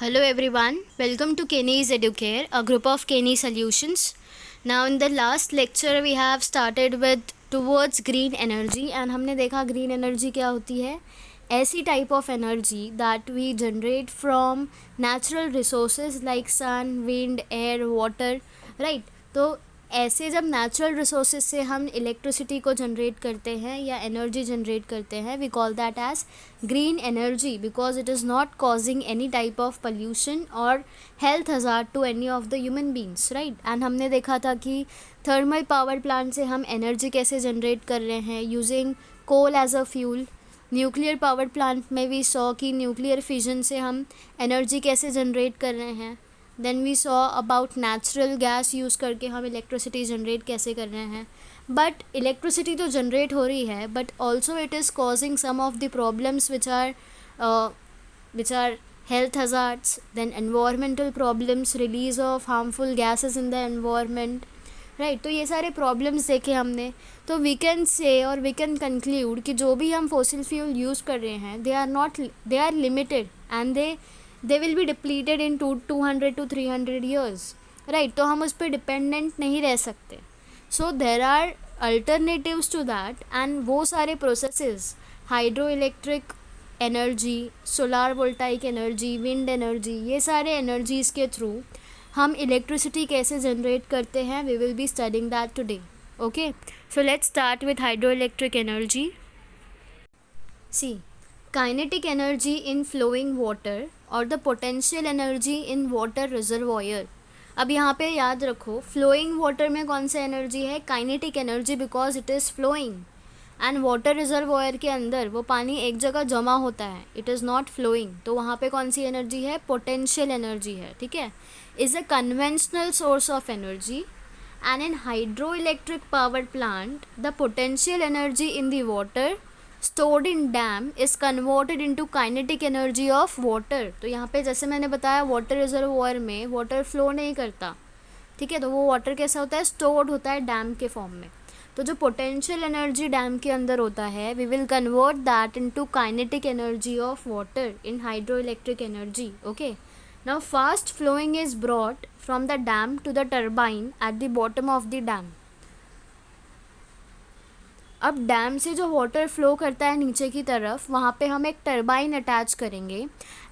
Hello everyone, welcome to Kenny's Educare, a group of Kenny Solutions. Now in the last lecture we have started with towards green energy and हमने देखा green energy क्या होती है. ऐसी type of energy that we generate from natural resources like sun, wind, air, water, right? तो ऐसे जब natural resources से हम इलेक्ट्रिसिटी को जनरेट करते हैं या एनर्जी जनरेट करते हैं, we call that as green energy because it is not causing any type of pollution और health hazard to any of the human beings, right. And हमने देखा था कि थर्मल पावर प्लांट से हम एनर्जी कैसे जनरेट कर रहे हैं using coal as a fuel. Nuclear power plant में भी सॉ कि न्यूक्लियर फिजन से हम एनर्जी कैसे जनरेट कर रहे हैं. Then we saw about natural gas use करके हम इलेक्ट्रिसिटी जनरेट कैसे कर रहे हैं. बट इलेक्ट्रिसिटी तो जनरेट हो रही है, but also it is causing some of the problems which are health hazards, then environmental problems, release of harmful gases in the environment, right. तो ये सारे प्रॉब्लम्स देखे हमने. तो वी कैन से और वी कैन कंक्लूड कि जो भी हम फॉसिल फ्यूल यूज़ कर रहे हैं they are limited and they will be depleted in 200 to 300 years, right. तो हम उस पर डिपेंडेंट नहीं रह सकते. So there are alternatives to that and वो सारे processes hydro electric energy, solar voltaic energy, wind energy, ये सारे एनर्जीज़ के थ्रू हम इलेक्ट्रिसिटी कैसे जनरेट करते हैं, we will be studying that today. Okay, so let's start with hydro electric energy. See, kinetic energy in flowing water और the potential energy in water reservoir. अब यहाँ पे याद रखो, फ्लोइंग वाटर में कौन सा एनर्जी है, kinetic energy, because it is flowing. And water reservoir के अंदर वो पानी एक जगह जमा होता है, इट इज़ नॉट फ्लोइंग. तो वहाँ पे कौन सी एनर्जी है, पोटेंशियल एनर्जी है, ठीक है. Is a conventional source of energy and in hydro electric power plant the potential energy in the water stored in dam is converted into kinetic energy of water. तो यहाँ पे जैसे मैंने बताया वाटर रिजर्वॉयर में वाटर फ्लो नहीं करता, ठीक है. तो वो वाटर कैसा होता है, स्टोर्ड होता है डैम के फॉर्म में. तो जो पोटेंशियल एनर्जी डैम के अंदर होता है, we will convert that into kinetic energy of water in hydro electric energy. Okay, now fast flowing is brought from the dam to the turbine at the bottom of the dam. अब dam से जो water flow करता है नीचे की तरफ, वहाँ पे हम एक टर्बाइन अटैच करेंगे.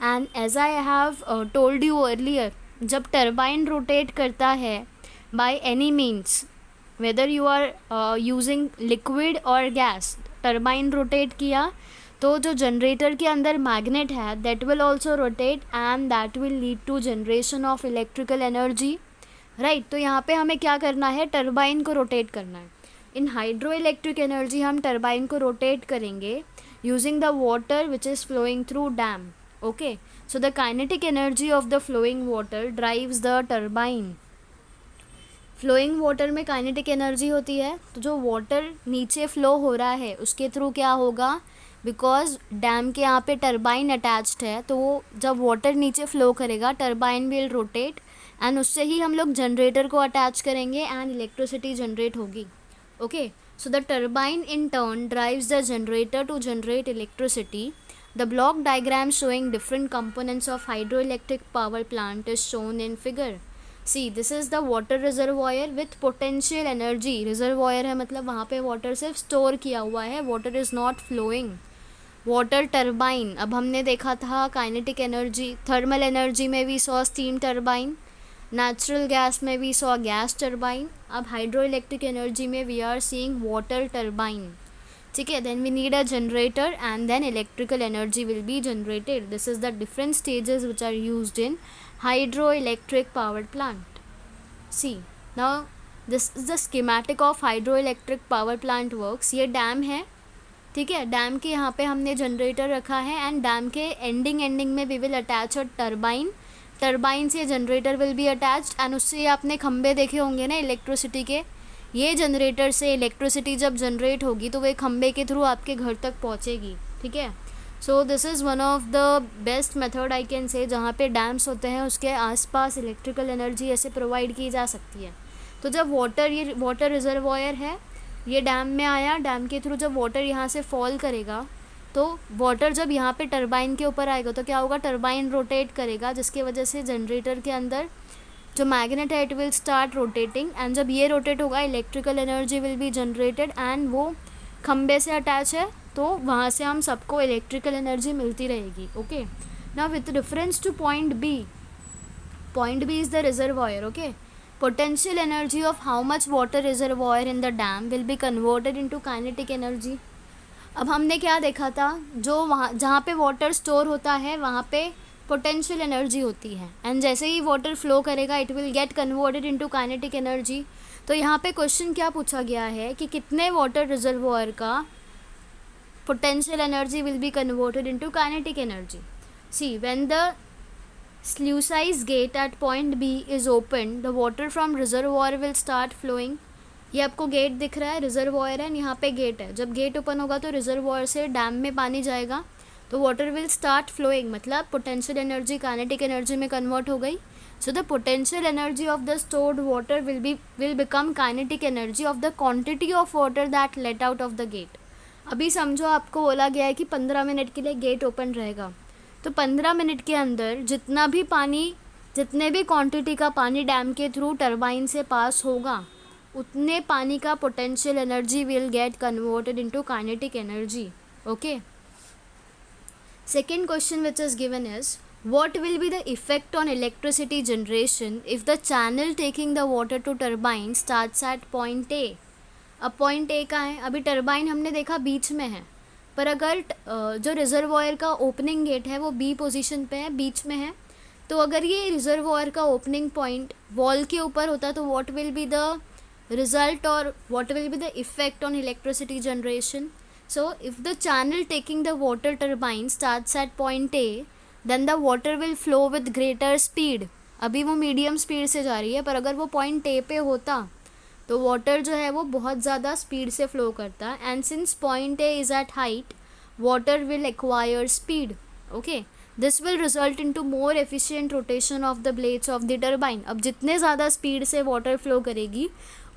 And as I have told you earlier, जब टर्बाइन रोटेट करता है by any means, whether you are using liquid और गैस, टर्बाइन रोटेट किया तो जो जनरेटर के अंदर मैग्नेट है that will also rotate and that will lead to generation of electrical energy, right. तो यहाँ पे हमें क्या करना है, टर्बाइन को रोटेट करना है. इन हाइड्रो इलेक्ट्रिक एनर्जी हम टर्बाइन को रोटेट करेंगे using the water which is flowing through dam. Okay, so the kinetic energy of the flowing water drives the turbine. Flowing water में काइनेटिक एनर्जी होती है, तो जो वाटर नीचे flow हो रहा है उसके थ्रू क्या होगा, बिकॉज डैम के यहाँ पे टर्बाइन अटैच्ड है, तो वो जब वाटर नीचे फ्लो करेगा टर्बाइन विल रोटेट एंड उससे ही हम लोग जनरेटर को अटैच करेंगे एंड इलेक्ट्रिसिटी जनरेट होगी. Okay, so the turbine in turn drives the generator to generate electricity. The block diagram showing different components of hydroelectric power plant is shown in figure. See, this is the water reservoir with potential energy. Reservoir है मतलब वहाँ पे water सिर्फ store किया हुआ है, water is not flowing. Water turbine, अब हमने देखा था kinetic energy, thermal energy में भी saw steam turbine, natural gas में वी सॉ गैस टर्बाइन. अब हाइड्रो इलेक्ट्रिक एनर्जी में we are seeing water turbine, ठीक है. Then we need a generator and then electrical energy will be generated. This is the different stages which are used in hydro electric power plant. See, now this is the schematic of hydro electric power plant works. ये dam है, ठीक है. Dam के यहाँ पे हमने generator रखा है एंड डैम के एंडिंग में we will attach a turbine. Turbine से generator will be attached and उससे आपने खंबे देखे होंगे ना इलेक्ट्रिसिटी के. ये जनरेटर से इलेक्ट्रिसिटी जब जनरेट होगी तो वो खंबे के थ्रू आपके घर तक पहुंचेगी, ठीक है. So this is one of the best method I can say, जहाँ पे डैम्स होते हैं उसके आसपास इलेक्ट्रिकल एनर्जी ऐसे प्रोवाइड की जा सकती है. तो जब ये वाटर रिजर्वॉयर है, ये डैम में आया, डैम के थ्रू जब वाटर यहाँ से फॉल करेगा तो वाटर जब यहाँ पे टरबाइन के ऊपर आएगा तो क्या होगा, टरबाइन रोटेट करेगा, जिसकी वजह से जनरेटर के अंदर जो मैग्नेट है it will start rotating, and जब ये रोटेट होगा electrical energy will be generated, and वो खंबे से अटैच है तो वहाँ से हम सबको इलेक्ट्रिकल एनर्जी मिलती रहेगी. Okay, now with reference to point B is the reservoir. Okay, potential energy of how much water reservoir in the dam will be converted into kinetic energy. अब हमने क्या देखा था, जो वहाँ जहाँ पे वाटर स्टोर होता है वहाँ पे पोटेंशियल एनर्जी होती है, एंड जैसे ही वाटर फ्लो करेगा it will get converted into kinetic energy. तो यहाँ पे क्वेश्चन क्या पूछा गया है कि कितने वाटर रिजर्वायर का potential energy will be converted into kinetic energy. See, when the sluice gate at point B is opened, the water from reservoir will start flowing. ये आपको गेट दिख रहा है, रिजर्वायर है, यहाँ पे गेट है. जब गेट ओपन होगा तो रिजर्वायर से डैम में पानी जाएगा तो वाटर विल स्टार्ट फ्लोइंग, मतलब पोटेंशियल एनर्जी काइनेटिक एनर्जी में कन्वर्ट हो गई. So the potential energy of the stored water will become kinetic energy of the quantity of water that let out of the gate. अभी समझो आपको बोला गया है कि 15 मिनट के लिए गेट ओपन रहेगा, तो 15 मिनट के अंदर जितने भी क्वांटिटी का पानी डैम के थ्रू टरबाइन से पास होगा उतने पानी का potential energy will get converted into kinetic energy. Okay, second question which is given is what will be the effect on electricity generation if the channel taking the water to turbine starts at point A. अब point ए का है, अभी turbine हमने देखा बीच में है, पर अगर जो रिजर्वायर का ओपनिंग गेट है वो बी पोजीशन पे है, बीच में है, तो अगर ये रिजर्वायर का ओपनिंग पॉइंट वॉल के ऊपर होता तो what will be the result और what will be the effect on electricity generation. So if the channel taking the water turbine starts at point A then the water will flow with greater speed. अभी वो medium speed से जा रही है, पर अगर वो पॉइंट ए पे होता तो वाटर जो है वो बहुत ज़्यादा स्पीड से फ्लो करता, and since point A is at height water will acquire speed. Okay, this will result into more efficient rotation of the blades of the turbine. अब जितने ज़्यादा स्पीड से वाटर फ्लो करेगी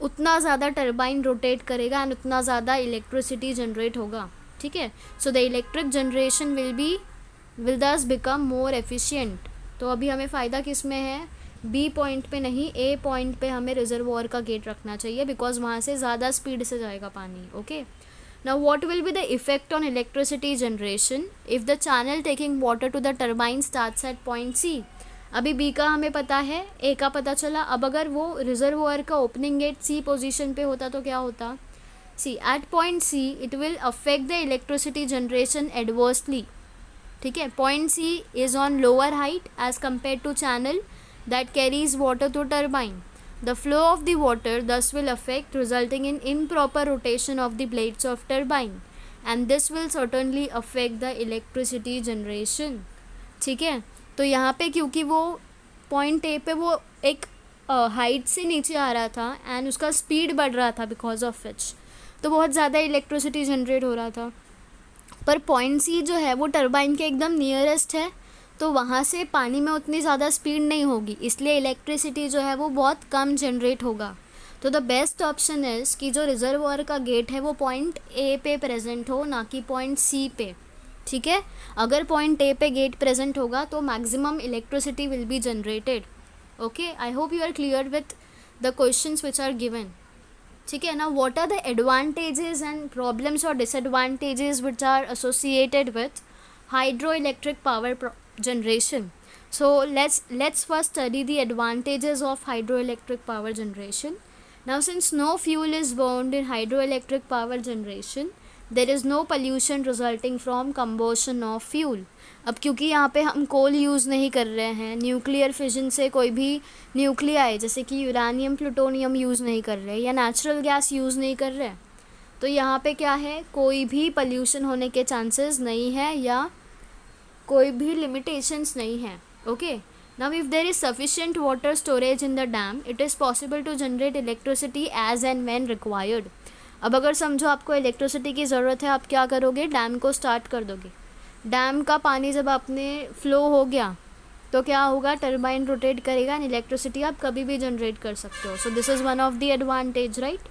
उतना ज़्यादा टरबाइन रोटेट करेगा and उतना ज़्यादा इलेक्ट्रिसिटी जनरेट होगा. ठीक है, so the electric generation will दस बिकम मोर एफिशिएंट. तो अभी हमें फ़ायदा किस में है, बी पॉइंट पे नहीं, ए पॉइंट पे हमें रिजर्वायर का गेट रखना चाहिए, बिकॉज वहाँ से ज़्यादा स्पीड से जाएगा पानी. Okay, now what will be the effect on electricity generation if the channel taking water to the turbine starts at point C. अभी बी का हमें पता है, ए का पता चला. अब अगर वो रिजर्वायर का ओपनिंग गेट सी पोजीशन पे होता तो क्या होता, C at point C it will affect the electricity generation adversely. ठीक है, point C is on lower height as compare to channel that carries water to turbine. The flow of the water thus will affect, resulting in improper rotation of the blades of turbine, and this will certainly affect the electricity generation. ठीक है, तो यहाँ पे क्योंकि वो point A पे वो एक हाइट से नीचे आ रहा था एंड उसका स्पीड बढ़ रहा था बिकॉज ऑफ विच, तो बहुत ज़्यादा इलेक्ट्रिसिटी जनरेट हो रहा था. पर पॉइंट सी जो है वो टरबाइन के एकदम नियरेस्ट है, तो वहाँ से पानी में उतनी ज़्यादा स्पीड नहीं होगी, इसलिए इलेक्ट्रिसिटी जो है वो बहुत कम जनरेट होगा. तो द बेस्ट ऑप्शन इज़ कि जो रिजर्वायर का गेट है वो पॉइंट ए पे प्रेजेंट हो, ना कि पॉइंट सी पे. ठीक है, अगर पॉइंट ए पे गेट प्रेजेंट होगा तो maximum electricity will be generated. Okay, I hope you are clear with the questions which are given. ठीक है ना, what are the advantages and problems और disadvantages which are associated with hydroelectric power generation. So let's first study the advantages of hydroelectric power generation. Now since no fuel is burned in hydroelectric power generation, there is no pollution resulting from combustion of fuel. अब क्योंकि यहाँ पे हम कोल use नहीं कर रहे हैं, nuclear fission से कोई भी न्यूक्लियाई जैसे कि यूरानियम प्लूटोनियम यूज़ नहीं कर रहे या नेचुरल गैस यूज़ नहीं कर रहे, तो यहाँ पे क्या है, कोई भी पोल्यूशन होने के चांसेस नहीं है या कोई भी लिमिटेशंस नहीं है. Okay, now if there is sufficient water storage in the dam it is possible to generate electricity as and when required. अब अगर समझो आपको इलेक्ट्रिसिटी की ज़रूरत है, आप क्या करोगे, डैम को स्टार्ट कर दोगे. डैम का पानी जब आपने फ्लो हो गया तो क्या होगा, टरबाइन रोटेट करेगा एंड इलेक्ट्रिसिटी आप कभी भी जनरेट कर सकते हो. So this is one of the advantage, right.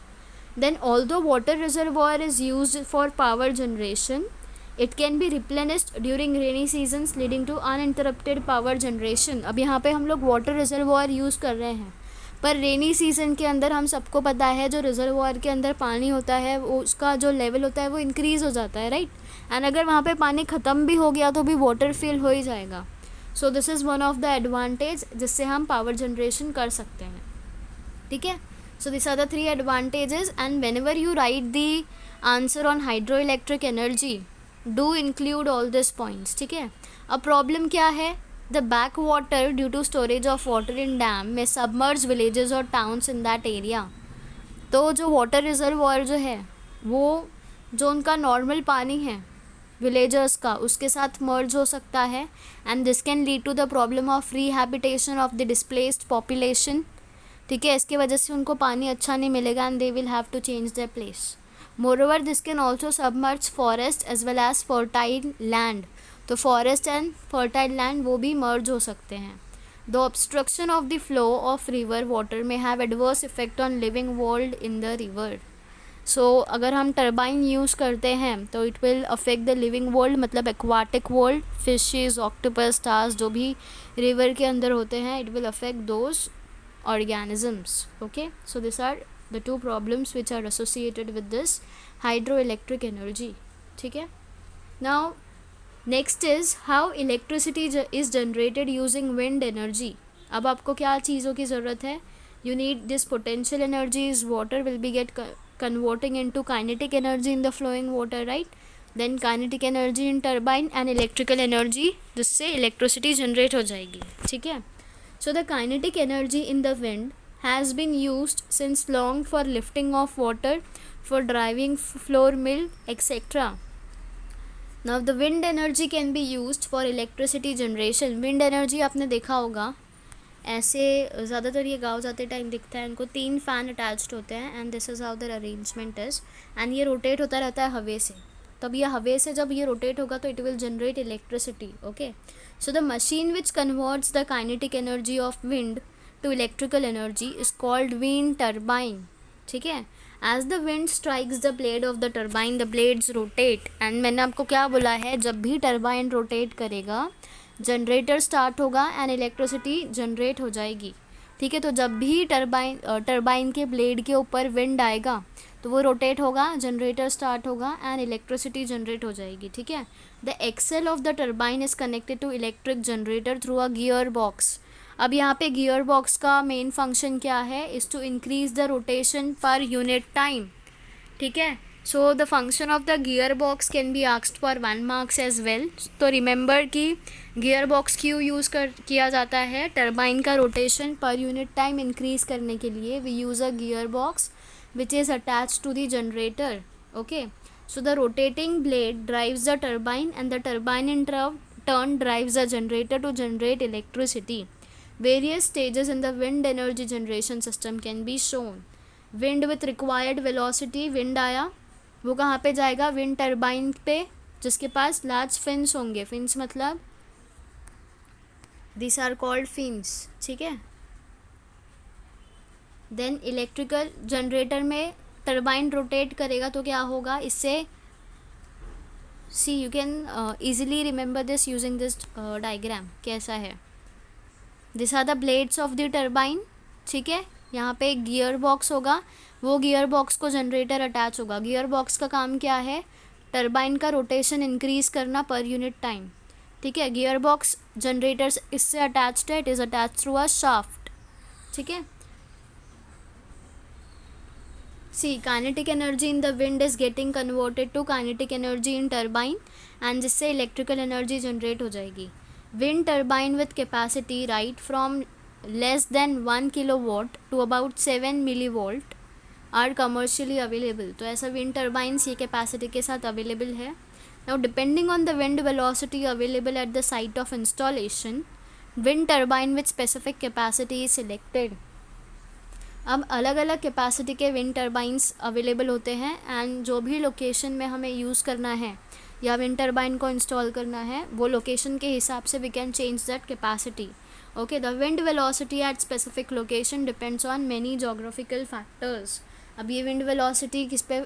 Then although water reservoir is used for power generation, it can be replenished during rainy seasons leading to uninterrupted power generation. अब यहाँ पे हम लोग वाटर रिजर्वॉयर यूज़ कर रहे हैं, पर rainy season के अंदर हम सबको पता है जो रिजर्वॉयर के अंदर पानी होता है वो उसका जो लेवल होता है वो इंक्रीज़ हो जाता है, राइट। एंड अगर वहाँ पे पानी ख़त्म भी हो गया तो भी वाटर फिल हो ही जाएगा। So this is one of the advantage जिससे हम पावर जनरेशन कर सकते हैं, ठीक है। So this are the 3 advantages and whenever you write the answer on hydro electric energy do include all this points, ठीक है। अब प्रॉब्लम क्या है, the back water due to storage of water in dam में submerge villages और towns in that area. तो जो water reservoir जो है वो जो उनका नॉर्मल पानी है विलेजर्स का उसके साथ मर्ज हो सकता है, and this can lead to the problem of rehabilitation of the displaced population, ठीक है। इसके वजह से उनको पानी अच्छा नहीं मिलेगा and they will have to change their place. Moreover this can also submerge forest as well as fertile land. तो फॉरेस्ट एंड फर्टाइल लैंड वो भी मर्ज हो सकते हैं। The obstruction of the flow of river water में have adverse effect on living world in the river. So अगर हम turbine use करते हैं तो it will affect the living world, मतलब aquatic world, fishes, octopus, stars जो भी river के अंदर होते हैं, it will affect those organisms. Okay, so these are the 2 problems which are associated with this hydroelectric energy, ठीक है। Now next is how electricity is generated using wind energy। अब आपको क्या चीज़ों की ज़रूरत है, you need this potential energies, water will be get converting into kinetic energy in the flowing water, right, then kinetic energy in turbine and electrical energy जिससे electricity generate हो जाएगी, ठीक है। So the kinetic energy in the wind has been used since long for lifting of water, for driving flour mill, etc. Now the wind energy can be used for electricity generation. Wind energy आपने देखा होगा, ऐसे ज़्यादातर ये गाँव जाते time दिखता है, इनको 3 फैन अटैच्ड होते हैं and this is how their arrangement is, and ये रोटेट होता रहता है हवा से। तब ये हवा से जब ये रोटेट होगा तो it will generate electricity, okay. So the machine which converts the kinetic energy of wind to electrical energy is called wind turbine, ठीक है। As the wind strikes the blade of the turbine the blades rotate, and मैंने आपको क्या बोला है, जब भी turbine rotate करेगा जनरेटर स्टार्ट होगा एंड इलेक्ट्रिसिटी जनरेट हो जाएगी, ठीक है। तो जब भी टर्बाइन के ब्लेड के ऊपर विंड आएगा तो वो रोटेट होगा, जनरेटर स्टार्ट होगा एंड इलेक्ट्रिसिटी जनरेट हो जाएगी, ठीक है। The axle of the turbine is connected to electric generator through a gear box. अब यहाँ पे गियर बॉक्स का मेन फंक्शन क्या है, is to increase the rotation per unit time, ठीक है। So the function of the gear box can be asked for 1 marks as well. तो remember कि गियर बॉक्स क्यों यूज़ किया जाता है, टर्बाइन का rotation per unit time increase करने के लिए we use a gear box which is attached to the generator, okay। So the rotating blade drives the turbine and the turbine in turn drives the generator to generate electricity. Various stages in the wind energy generation system can be shown. Wind with required velocity, wind आया, वो कहाँ पे जाएगा, wind turbine पे जिसके पास large fins होंगे, fins मतलब these are called fins, ठीक है। देन इलेक्ट्रिकल जनरेटर में टर्बाइन रोटेट करेगा तो क्या होगा, इससे see you can easily remember this using this diagram. कैसा है, this are the blades of the turbine, ठीक है। यहाँ पे एक गियर बॉक्स होगा, वो गियर बॉक्स को जनरेटर अटैच होगा। गियर बॉक्स का काम क्या है, टर्बाइन का रोटेशन इंक्रीज करना पर यूनिट टाइम, ठीक है। गियर बॉक्स जनरेटर इससे अटैच्ड है, it is attach through a shaft, ठीक है। See, kinetic energy in the wind is getting converted to kinetic energy in turbine and जिससे electrical energy generate हो जाएगी। Wind turbine with capacity right from less than 1 kilowatt to about 7 millivolt are commercially available। तो ऐसा wind turbines ये capacity के साथ available है। Now depending on the wind velocity available at the site of installation, wind turbine with specific capacity is selected। अब अलग अलग capacity के विंड टर्बाइंस अवेलेबल होते हैं एंड जो भी लोकेशन में हमें यूज़ करना है या विंड टर्बाइन को इंस्टॉल करना है वो लोकेशन के हिसाब से we can change that capacity, okay. The wind velocity at specific location depends on many geographical factors. अब ये विंड वेलोसिटी किस पे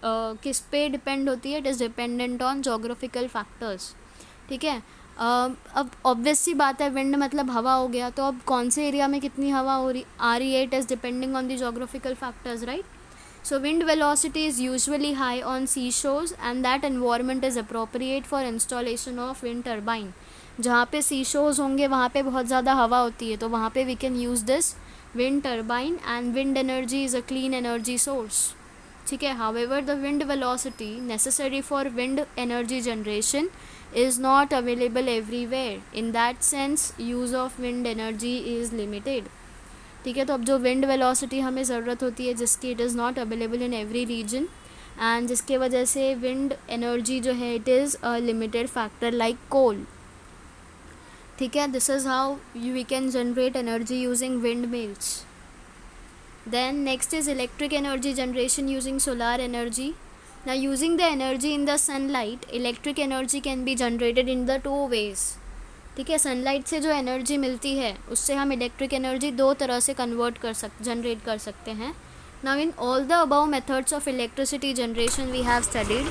किस पे डिपेंड होती है? It is dependent on geographical factors, ठीक है। अब ऑब्वियस सी बात है, विंड मतलब हवा हो गया, तो अब कौन से एरिया में कितनी हवा आ रही है, it is depending on the geographical factors, right. So wind velocity is usually high on seashores and that environment is appropriate for installation of wind turbine. जहाँ पे seashores होंगे वहाँ पे बहुत ज़्यादा हवा होती है, तो वहाँ पे we can use this wind turbine and wind energy is a clean energy source, ठीक है। However, the wind velocity necessary for wind energy generation is not available everywhere. In that sense, use of wind energy is limited, ठीक है। तो अब जो wind velocity हमें ज़रूरत होती है जिसकी it is not available in every region and जिसके वजह से विंड एनर्जी जो है it is a limited factor like coal, ठीक है। This is how we can generate energy using wind mills. Then next is electric energy generation using solar energy. Now using the energy in the sunlight, electric energy can be generated in the two ways, ठीक है। Sunlight से जो energy मिलती है उससे हम electric energy दो तरह से जनरेट कर सकते हैं। Now in all the above methods of electricity generation we have studied,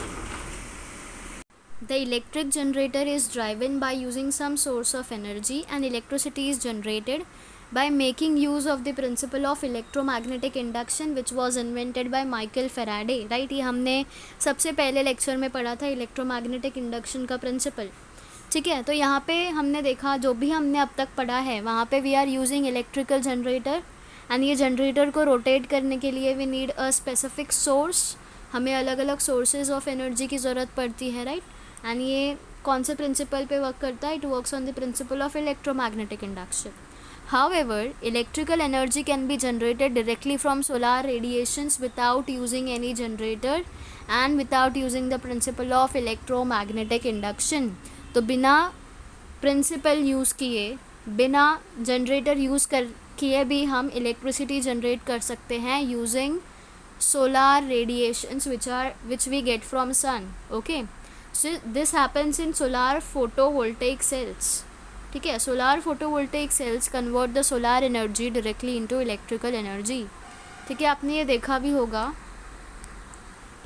the electric generator is driven by using some source of energy and electricity is generated by making use of the principle of electromagnetic induction which was invented by Michael Faraday, right। ये हमने सबसे पहले lecture में पढ़ा था electromagnetic induction का principal, ठीक है। तो यहाँ पे हमने देखा जो भी हमने अब तक पढ़ा है वहाँ पे we are using electrical generator and ये जनरेटर को रोटेट करने के लिए we need a specific source, हमें अलग अलग सोर्सेज ऑफ एनर्जी की ज़रूरत पड़ती है, राइट। एंड ये कौन से प्रिंसिपल पे वर्क करता है? It works on the principle of electromagnetic induction. However, electrical energy can be generated directly from solar radiations without using any generator and without using the principle of electromagnetic induction. तो बिना principal use किए, बिना generator use किए भी हम electricity generate कर सकते हैं using solar radiations which we get from sun, okay. So this happens in solar photovoltaic cells, ठीक है। Solar photovoltaic cells convert the solar energy directly into electrical energy, ठीक है। आपने ये देखा भी होगा,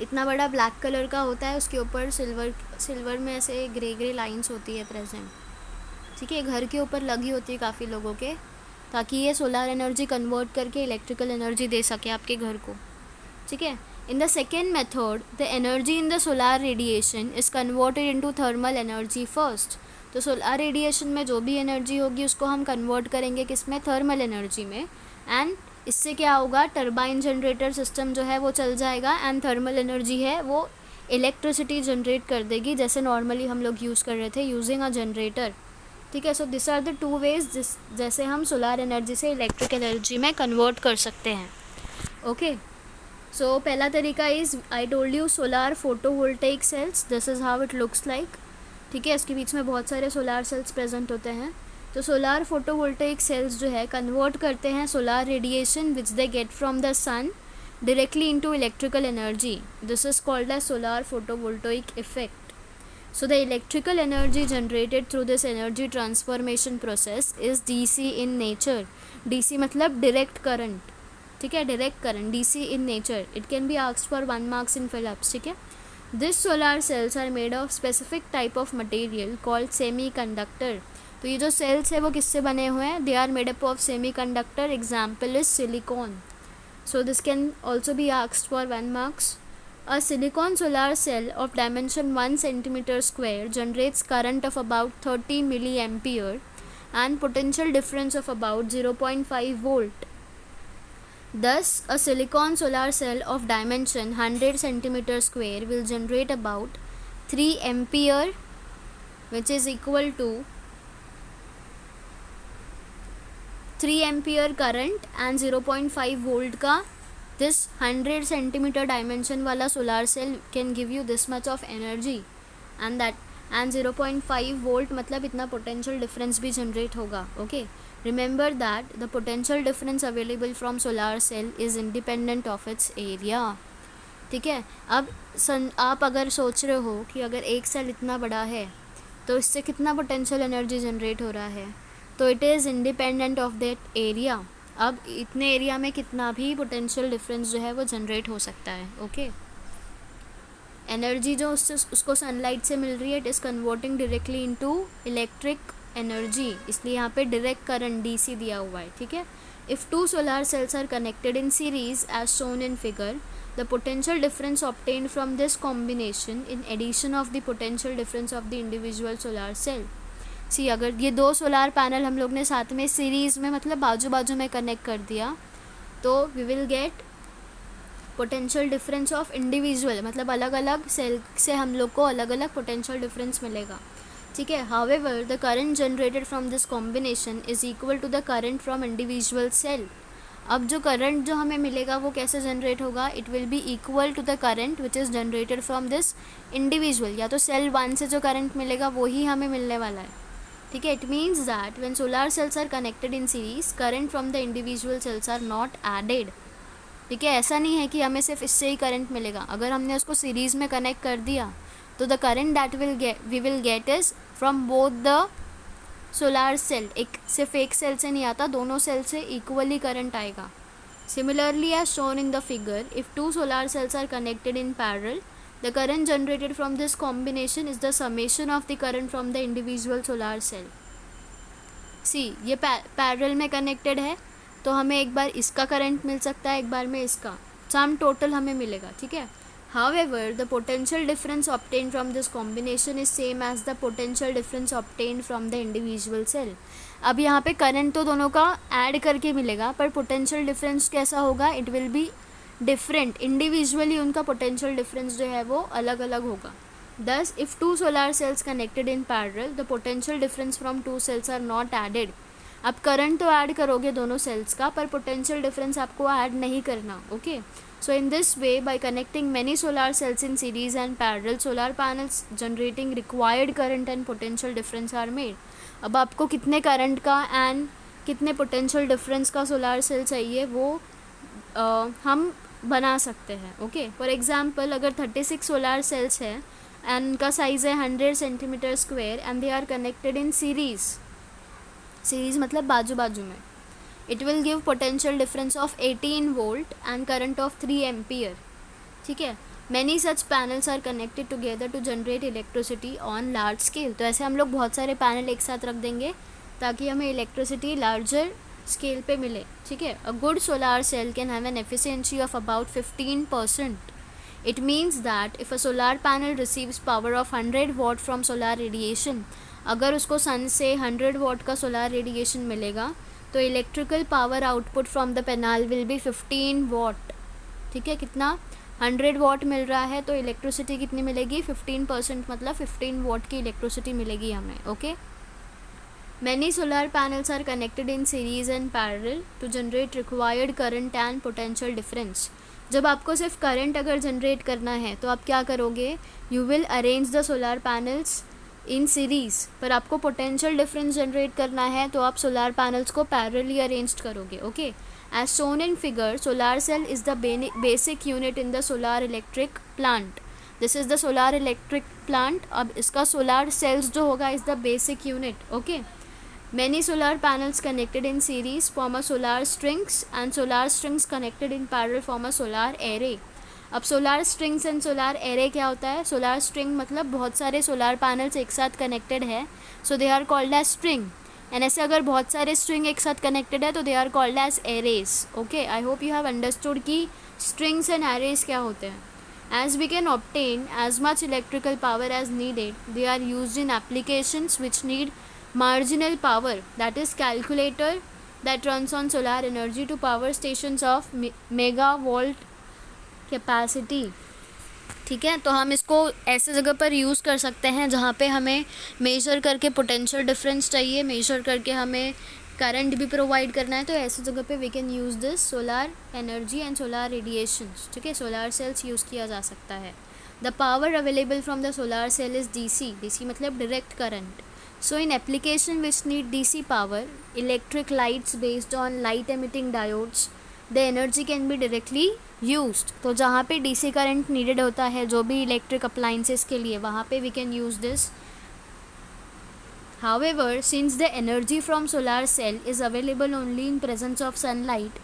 इतना बड़ा ब्लैक कलर का होता है, उसके ऊपर सिल्वर में ऐसे ग्रे लाइंस होती है प्रेजेंट, ठीक है। घर के ऊपर लगी होती है काफ़ी लोगों के, ताकि ये सोलार एनर्जी कन्वर्ट करके इलेक्ट्रिकल एनर्जी दे सके आपके घर को, ठीक है। In the second method the energy in the solar radiation is converted into thermal energy first. तो सोलार रेडिएशन में जो भी एनर्जी होगी उसको हम कन्वर्ट करेंगे किस में? थर्मल एनर्जी में। एंड इससे क्या होगा? टरबाइन जनरेटर सिस्टम जो है वो चल जाएगा एंड थर्मल एनर्जी है वो इलेक्ट्रिसिटी जनरेट कर देगी, जैसे नॉर्मली हम लोग यूज़ कर रहे थे यूजिंग अ जनरेटर, ठीक है। So this are the two ways जैसे हम सोलार एनर्जी से इलेक्ट्रिक एनर्जी में कन्वर्ट कर सकते हैं, ओके। सो पहला तरीका is I told you solar photovoltaic cells, this is how it looks like, ठीक है। इसके बीच में बहुत सारे सोलार सेल्स प्रेजेंट होते हैं। तो सोलार फोटोवोल्टेइक सेल्स जो है कन्वर्ट करते हैं solar radiation which they get from the sun directly into electrical energy, this is called as solar photovoltaic effect. So the electrical energy generated through this energy transformation process is DC in nature. DC मतलब direct current, ठीक है, direct current, DC in nature. It can be asked for 1 marks in fill ups, ठीक है। This solar cells are made of specific type of material called semiconductor. तो ये जो cells है वो किससे बने हुए हैं? They are made up of semiconductor. Example is silicon. So this can also be asked for 1 marks. A silicon solar cell of dimension 1 centimeter square generates current of about 30 milliampere and potential difference of about 0.5 volt. Thus, a silicon solar cell of dimension 100 centimeter square will generate about 3 ampere which is equal to 3 ampere current and 0.5 volt का this 100 centimeter dimension वाला solar cell can give you this much of energy and 0.5 volt मतलब इतना potential difference भी generate होगा, okay. Remember that the potential difference available from solar cell is independent of its area, ठीक है। अब आप अगर सोच रहे हो कि अगर एक सेल इतना बड़ा है तो इससे कितना पोटेंशियल एनर्जी जनरेट हो रहा है, तो it is independent of that area. अब इतने एरिया में कितना भी पोटेंशियल डिफरेंस जो है वो जनरेट हो सकता है, ओके। एनर्जी जो उसको सनलाइट से मिल रही है, it is converting directly into electric energy, इसलिए यहाँ पे डायरेक्ट करंट डीसी दिया हुआ है, ठीक है। If two solar cells are connected in series as shown in figure, the potential difference obtained from this combination in addition of the potential difference of the individual solar cell. See अगर ये दो solar panel हम लोग ने साथ में series में मतलब बाजू बाजू में कनेक्ट कर दिया, तो we will get potential difference of individual, मतलब अलग अलग सेल से हम लोग को अलग अलग पोटेंशियल डिफरेंस मिलेगा, ठीक है। However the current generated from this combination is equal to the current from individual cell. अब जो करंट जो हमें मिलेगा वो कैसे जनरेट होगा, it will be equal to the current which is generated from this individual, या तो सेल 1 से जो करंट मिलेगा वही हमें मिलने वाला है, ठीक है। It means that when solar cells are connected in series, current from the individual cells are not added, ठीक है। ऐसा नहीं है कि हमें सिर्फ इससे ही करंट मिलेगा, अगर हमने उसको सीरीज़ में कनेक्ट कर दिया तो the current that we will get is from both the solar cell, एक सिर्फ एक सेल से नहीं आता, दोनों सेल से इक्वली करंट आएगा। Similarly as shown in the figure, if two solar cells are connected in parallel, the current generated from this combination is the summation of the current from the individual solar cell. See ये parallel में connected है, तो हमें एक बार इसका current मिल सकता है, एक बार में इसका, सम टोटल हमें मिलेगा, ठीक है। However, the potential difference obtained from this combination is same as the potential difference obtained from the individual cell. अब यहाँ पे करंट तो दोनों का ऐड करके मिलेगा, पर पोटेंशियल डिफरेंस कैसा होगा, it will be different, individually उनका पोटेंशियल डिफरेंस जो है वो अलग अलग होगा। Thus, if two solar cells connected in parallel, the potential difference from two cells are not added. अब करंट तो ऐड करोगे दोनों सेल्स का, पर पोटेंशियल डिफरेंस आपको ऐड नहीं करना, okay. So in this way, by connecting many solar cells in series and parallel, solar panels generating required current and potential difference are made. अब आपको कितने करंट का एंड कितने पोटेंशियल डिफरेंस का solar cell चाहिए वो हम बना सकते हैं, ओके। फॉर एग्जांपल, अगर 36 सोलार सेल्स है एंड उनका साइज़ है 100 centimetre square and they are connected in series मतलब बाजू बाजू में, it will give potential difference of 18 volt and current of 3 ampere, ठीक है। many such panels are connected together to generate electricity on large scale। तो ऐसे हम लोग बहुत सारे पैनल एक साथ रख देंगे ताकि हमें इलेक्ट्रिसिटी लार्जर स्केल पे मिले, ठीक है। a good solar cell can have an efficiency of about 15%. it means that if a solar panel receives power of 100 watt from solar radiation, अगर उसको सन से 100 watt का सोलार रेडिएशन मिलेगा तो electrical power output from the panel will be 15 वाट, ठीक है। कितना, 100 वाट मिल रहा है तो इलेक्ट्रिसिटी कितनी मिलेगी, 15%, मतलब 15 वाट की इलेक्ट्रिसिटी मिलेगी हमें, okay. Many solar panels are connected in series and parallel to generate required current and potential difference. जब आपको सिर्फ करंट अगर जनरेट करना है तो आप क्या करोगे, you will arrange the solar panels in series, पर आपको पोटेंशियल डिफरेंस जनरेट करना है तो आप सोलार पैनल्स को पैरेलली अरेंज करोगे, okay. As shown in figure, solar cell is the basic unit in the solar electric plant. This is the solar electric plant. अब इसका सोलार सेल्स जो होगा is the basic unit, okay. Many solar panels connected in series form a solar strings and solar strings connected in parallel form a solar array. अब solar strings and solar array क्या होता है, solar string मतलब बहुत सारे solar panels एक साथ connected है, so they are called as string, and ऐसे अगर बहुत सारे स्ट्रिंग एक साथ कनेक्टेड है तो they are called as arrays, okay. I hope you have understood कि स्ट्रिंग्स एंड एरेज क्या होते हैं। As we can obtain as much electrical power as needed, they are used in applications which need marginal power, that is calculator that runs on solar energy to power stations of megavolt capacity, ठीक है। तो हम इसको ऐसे जगह पर use कर सकते हैं जहाँ पे हमें मेजर करके पोटेंशियल डिफरेंस चाहिए, मेजर करके हमें करंट भी प्रोवाइड करना है, तो ऐसे जगह पे we can use this solar energy and solar radiations, ठीक है। सोलार सेल्स यूज़ किया जा सकता है। The power available from the solar cell is DC मतलब direct current. So in application which need DC power, electric lights based on light emitting diodes, the energy can be directly used. तो जहाँ पे DC current needed होता है जो भी electric appliances के लिए, वहाँ पे we can use this. However, since the energy from solar cell is available only in presence of sunlight,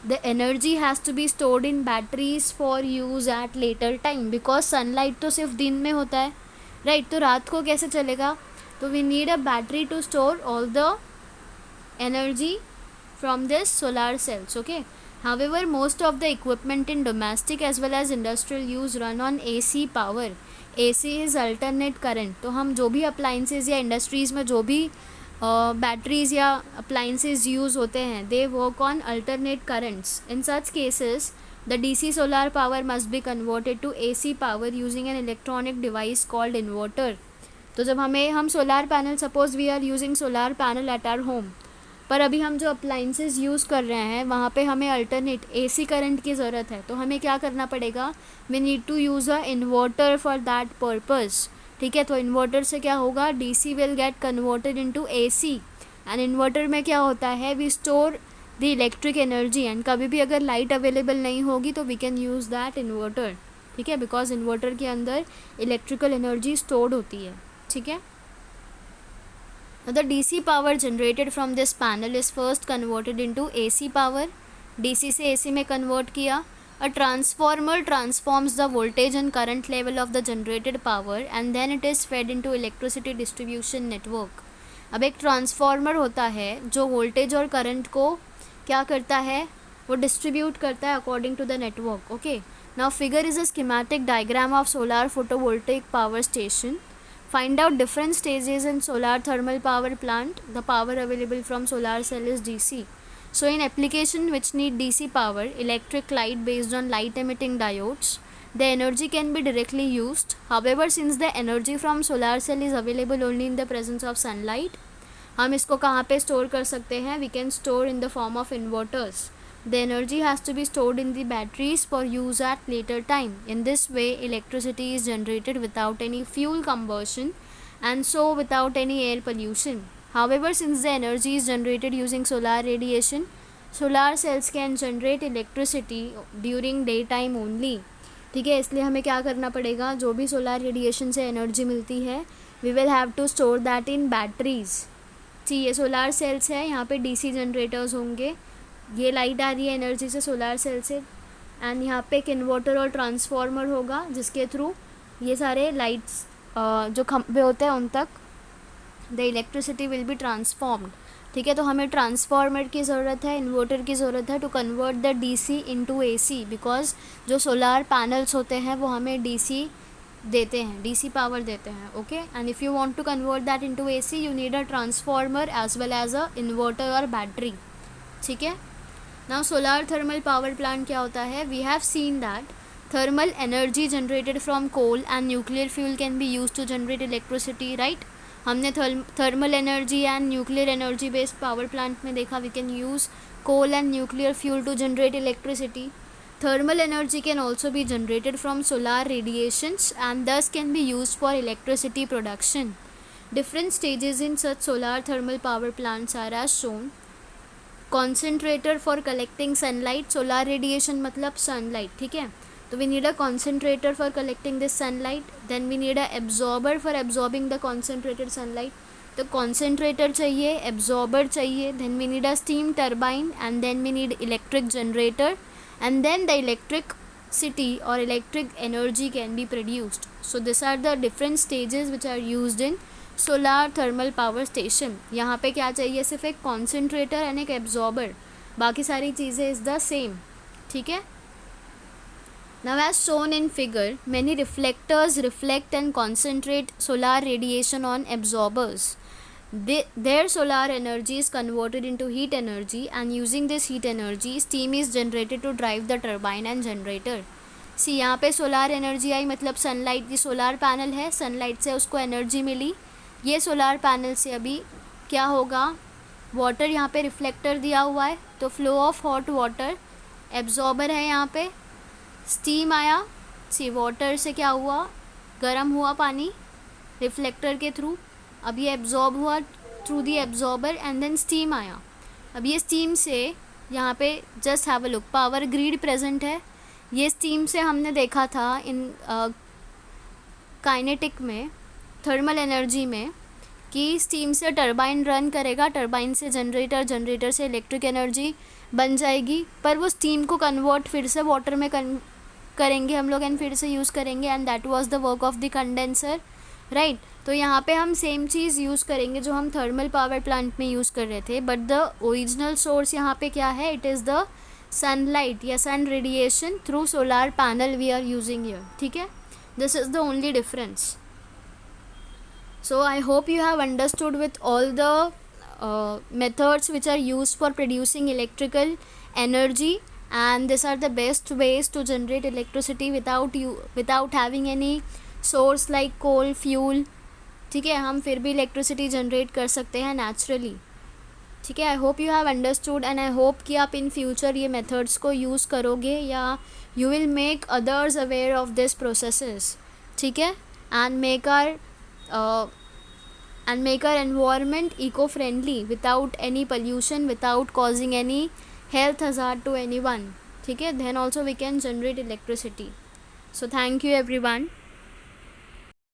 the energy has to be stored in batteries for use at later time, because sunlight तो सिर्फ दिन में होता है, right? तो रात को कैसे चलेगा? तो we need a battery to store all the energy from this solar cells. Okay, however most of the equipment in domestic as well as industrial use run on AC power. AC is alternate current. तो हम जो भी appliances या industries में जो भी batteries या appliances use होते हैं, they work on alternate currents. In such cases the DC solar power must be converted to AC power using an electronic device called inverter. तो जब हम solar panel, suppose we are using solar panel at our home, पर अभी हम जो appliances use कर रहे हैं वहाँ पे हमें अल्टरनेट AC करंट की ज़रूरत है, तो हमें क्या करना पड़ेगा? We need to use a inverter for that purpose. ठीक है, तो इन्वर्टर से क्या होगा? DC will get converted into AC. And inverter में क्या होता है? We store the electric energy, and कभी भी अगर लाइट अवेलेबल नहीं होगी तो we can use that inverter. ठीक है, बिकॉज इन्वर्टर के अंदर इलेक्ट्रिकल एनर्जी स्टोर्ड होती है. ठीक है, the DC power generated from this panel is first converted into AC power. DC से AC में कन्वर्ट किया. A transformer transforms the voltage and current level of the generated power and then it is fed into electricity distribution network. अब एक transformer होता है जो voltage और current को क्या करता है? वो डिस्ट्रीब्यूट करता है according to the network. Okay, now figure is a schematic diagram of solar photovoltaic power station. Find out different stages in solar thermal power plant. The power available from solar cell is DC. So in application which need DC power, electric light based on light emitting diodes, the energy can be directly used. However, since the energy from solar cell is available only in the presence of sunlight, हम इसको कहाँ पे store कर सकते हैं? We can store in the form of inverters. The energy has to be stored in the batteries for use at later time. In this way, electricity is generated without any fuel combustion and so without any air pollution. However, since the energy is generated using solar radiation, solar cells can generate electricity during daytime only. ठीक है, इसलिए हमें क्या करना पड़ेगा? जो भी solar radiation से एनर्जी मिलती है, we will have to store that in batteries. ठीक है, सोलार सेल्स है, यहाँ पे DC जनरेटर्स होंगे. ये लाइट आ रही है एनर्जी से सोलार सेल से, एंड यहाँ पे एक इन्वर्टर और ट्रांसफार्मर होगा जिसके थ्रू ये सारे लाइट्स जो खंभे होते हैं उन तक the electricity will be transformed. ठीक है, तो हमें ट्रांसफार्मर की ज़रूरत है, इन्वर्टर की ज़रूरत है to convert the DC into AC, because जो सोलार पैनल्स होते हैं वो हमें DC देते हैं, DC पावर देते हैं. Okay, and if you want to convert that into AC, you need a transformer as well as a inverter और बैटरी. ठीक है, now solar thermal power plant क्या होता है? We have seen that thermal energy generated from coal and nuclear fuel can be use to generate electricity. Right, हमने thermal energy and nuclear energy based power plant में देखा we can use coal and nuclear fuel to generate electricity. Thermal energy can also be generated from solar radiations and thus can be used for electricity production. Different stages in such solar thermal power plants are as shown. Concentrator for collecting sunlight. Solar radiation मतलब sunlight. ठीक है, तो we need a concentrator for collecting this sunlight. Then we need a absorber for absorbing the concentrated sunlight. तो concentrator चाहिए, absorber चाहिए. Then we need a steam turbine and then we need electric generator and then the electricity or electric energy can be produced. So these are the different stages which are used in solar thermal power station. यहाँ पे क्या चाहिए? सिर्फ एक concentrator and एक absorber, बाकी सारी चीज़ें इज़ द सेम. ठीक है, now as shown in figure many reflectors reflect and concentrate solar radiation on absorbers. Their solar energy is converted into heat energy and using this heat energy steam is generated to drive the turbine and generator. सी यहाँ पे solar energy आई मतलब sunlight की solar panel है, sunlight से उसको energy मिली. ये solar panel से अभी क्या होगा? वाटर यहाँ पे रिफ्लेक्टर दिया हुआ है तो flow of hot water, absorber है यहाँ पे, स्टीम आया. सी वाटर से क्या हुआ? गर्म हुआ पानी रिफ्लेक्टर के थ्रू. अब ये एब्जॉर्ब हुआ through the absorber and then steam आया. अब ये स्टीम से यहाँ पे just have a look, power grid present है. ये स्टीम से हमने देखा था इन काइनेटिक में, थर्मल एनर्जी में, कि स्टीम से टरबाइन रन करेगा, टरबाइन से जनरेटर, जनरेटर से इलेक्ट्रिक एनर्जी बन जाएगी, पर वो स्टीम को कन्वर्ट फिर से वाटर में करेंगे हम लोग एंड फिर से यूज़ करेंगे, and that was the work of the condenser, right. तो यहाँ पे हम सेम चीज़ यूज़ करेंगे जो हम थर्मल पावर प्लांट में यूज़ कर रहे थे, बट द ओरिजिनल सोर्स यहाँ पे क्या है, इट इज़ द सनलाइट या sun radiation through solar panel we are using here, ठीक है। This is the only difference. So I hope you have understood with all the methods which are used for producing electrical energy, and these are the best ways to generate electricity without having any source like coal fuel. ठीक है, हम फिर भी electricity generate कर सकते हैं naturally. ठीक है, आई hope you have understood and I hope कि आप इन फ्यूचर ये मेथड्स को यूज़ करोगे या you will make others aware of this processes. ठीक है, and make our environment eco-friendly without any pollution, without causing any health hazard to anyone. ठीक है, then also we can generate electricity. So thank you everyone.